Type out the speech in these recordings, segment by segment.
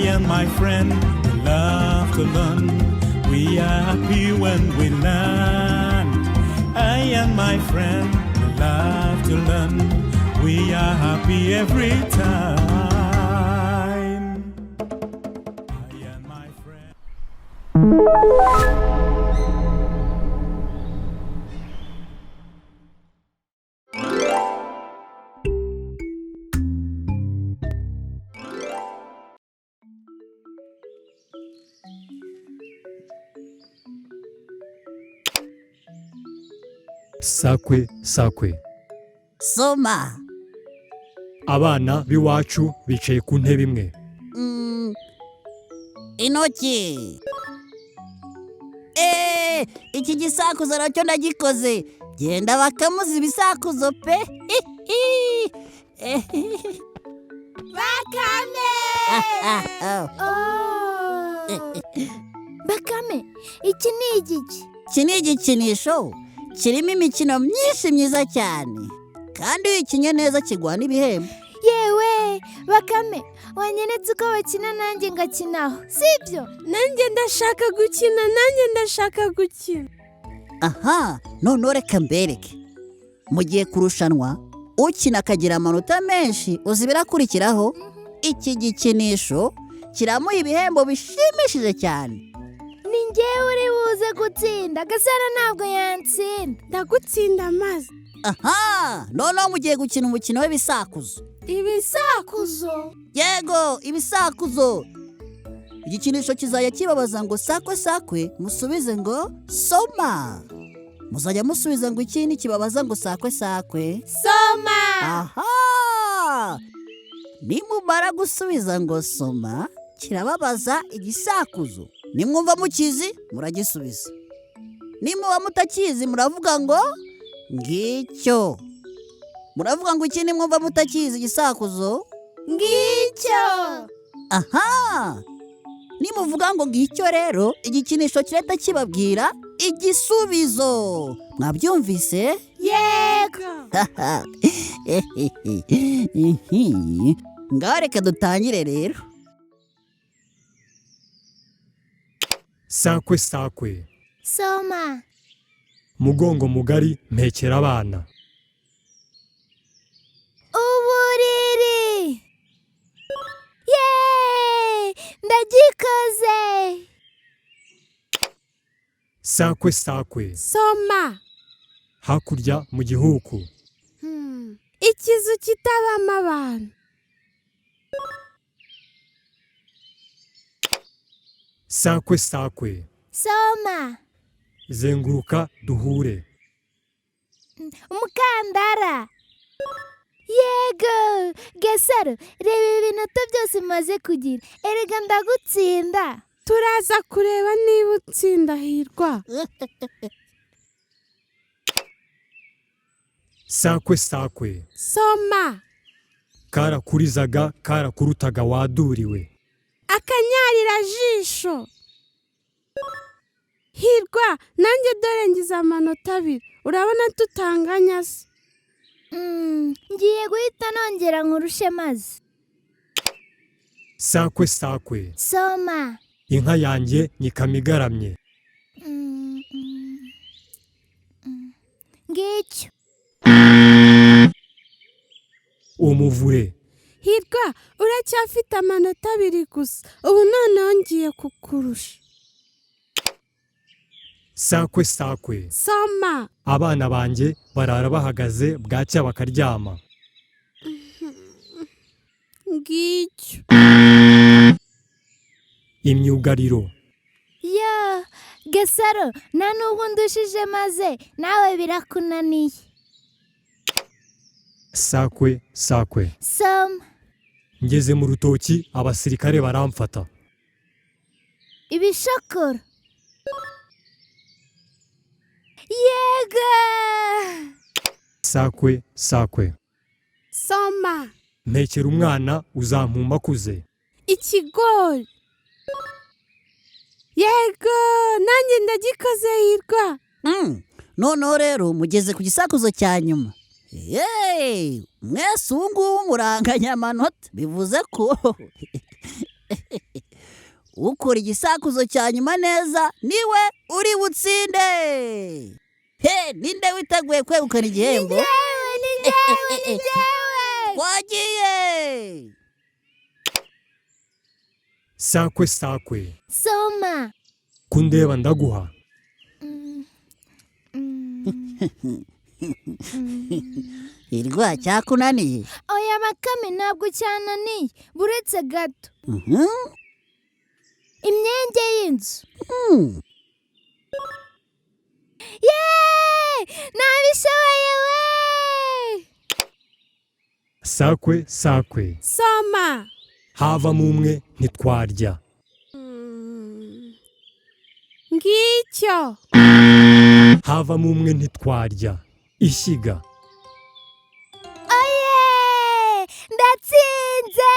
and my friend love to learn. We are happy when we learn. I and my friend love to learn. We are happy every time. I and my friend. sakwe sakwe. Soma. Abana b'iwacu bicaye ku ntebe imwe. Intoki. Iki gisakuzo nacyo ndagikoze. Genda bakamuza ibisakuzo pe. Bakame! Bakame, iki ni igiki? Iki ni igikinisho kirimo imikino myinshi myiza cyane, kandi iyo ukinye neza kiguha n'ibihembo. Yewe, Bakame, wanyeretse uko bakina nanjye ngakinaho, sibyo? Nanjye ndashaka gukina. Aha, none reka mbereke. Mugiye kurushanwa, ukina akagira amanota menshi, uzi birakurikiraho. Iki gikinisho kiramuha ibihembo bishimishije cyane. Ni njyewe uri buze gutsinda, Gasaro ntabwo yantsinda. Ndagutsinda maze. Aha, noneho mugiye gukina umukino w'ibisakuzo. Ibisakuzo? Yego, ibisakuzo. Igikinisho kizajya kibabaza ngo sakwe sakwe, musubize ngo soma. Muzajya musubiza ngo ikindi kibabaza ngo sakwe sakwe. Soma! Aha! Nimumara gusubiza ngo soma, kirababaza igisakuzo. Nimwumva mukizi, muragisubiza. Nimuba mutakizi, muravuga ngo ngicyo. Muravuga ngo ikindi mwumva mutakizi igisakuzo? Ngicyo! Aha! Nimuvuga ngo ngicyo rero, igikinisho kirahita kibabwira igisubizo. Mwabyumvise? Yego! Ngaho reka dutangire rero. Sakwe sakwe. Soma! Mugongo mugari mpekera abana. Uburiri! Yeee! Ndagikoze! Sakwe sakwe. Soma. Hakurya mu gihuku. Ikizu kitabamo abantu. Sakwe sakwe. Soma! Zenguruka duhure. Umukandara! Yego! Gasaro, reba ibintu byose umaze kugira. Erega ndagutsinda. Turaza kureba niba utsinda Hirwa. Sakwe sakwe. Soma. Karakurizaga karakurutaga waduriwe. Akanyarira jisho. Hirwa, nanjye dore ngize amanota 2. Urabona tutanganya se? Ngiye guhita nongera nkurushe maze. Sakwe sakwe. Soma. Inka yanjye nyikamigaramye. Ngicyo. Umuvure. Hirwa, uracyafite amanota 2 gusa. Ubu noneho ngiye kukurusha. Sakwe sakwe. Soma. Abana banjye barara bahagaze bwacya bakaryama. Ngicyo. Imyugariro. Yo, Gasaro, nta nubwo ndushije maze nawe birakunaniye. Sakwe sakwe. Soma. Ngeze mu rutoki abasirikare baramfata. Ibishokoro. Yego! Sakwe sakwe. Soma. Mpekera umwana uzampumba kuze. Ikigori. Yego, nanjye ndagikoze Hirwa. Noneho rero mugeze ku gisakuzo cya nyuma. Mwese ubu ngubu muranganya amanota, bivuze ko ukora igisakuzo cya nyuma neza niwe uri butsinde. Ninde witeguye kwegukana igihembo? Ni njyewe. Wagiye. sakwe sakwe Soma. kundeba ndaguha. Hirwa cyakunaniye? Oya Bakame ntabwo cyananiye, buretse gato. Imyenge y'inzu. Yeee! Nabishoboye we! sakwe sakwe Soma. havamo umwe ntitwarya. Ngicyo. havamo umwe ntitwarya. ishyiga. Oye! Ndatsinze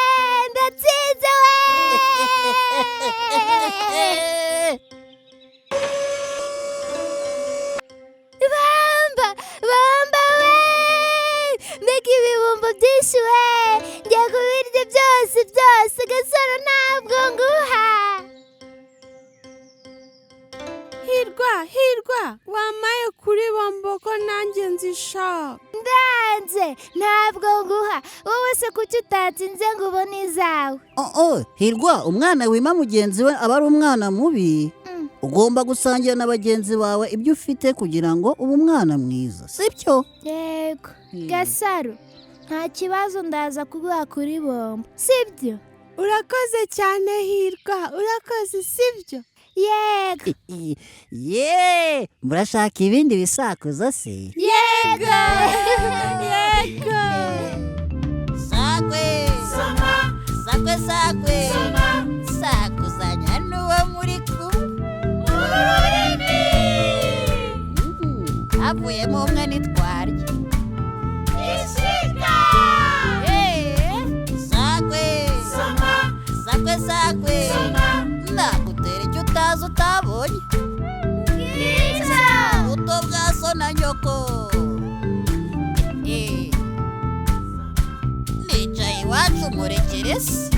we! Bamba we! Mbega ibibumbo byinshi we! Ngiye kubirya byose Gasaro ntabwo nguha. Hirwa wamaye kuri bombo ko nanjye nzishaka. Ndanze ntabwo nguha, wowe se kuki utatsinze ngo ubone izawe? Hirwa, umwana wima mugenzi we aba ari umwana mubi. Ugomba gusangira na bagenzi bawe ibyo ufite kugira ngo ube umwana mwiza, sibyo? Yego. Gasaro, nta kibazo ndaza kuguha kuri bombo, sibyo? Urakoze cyane Hirwa, urakoze sibyo? Yego. Murashaka ibindi bisakuzo se? Yego. Sakwe sakuzanya n'uwo muri kumwe. Havuyemo umwe ntitwarya. Ishyiga. Sakwe nagutera icyo utazi utabonye. Buto bwa so na nyoko. Nicaye iwacu murekere se.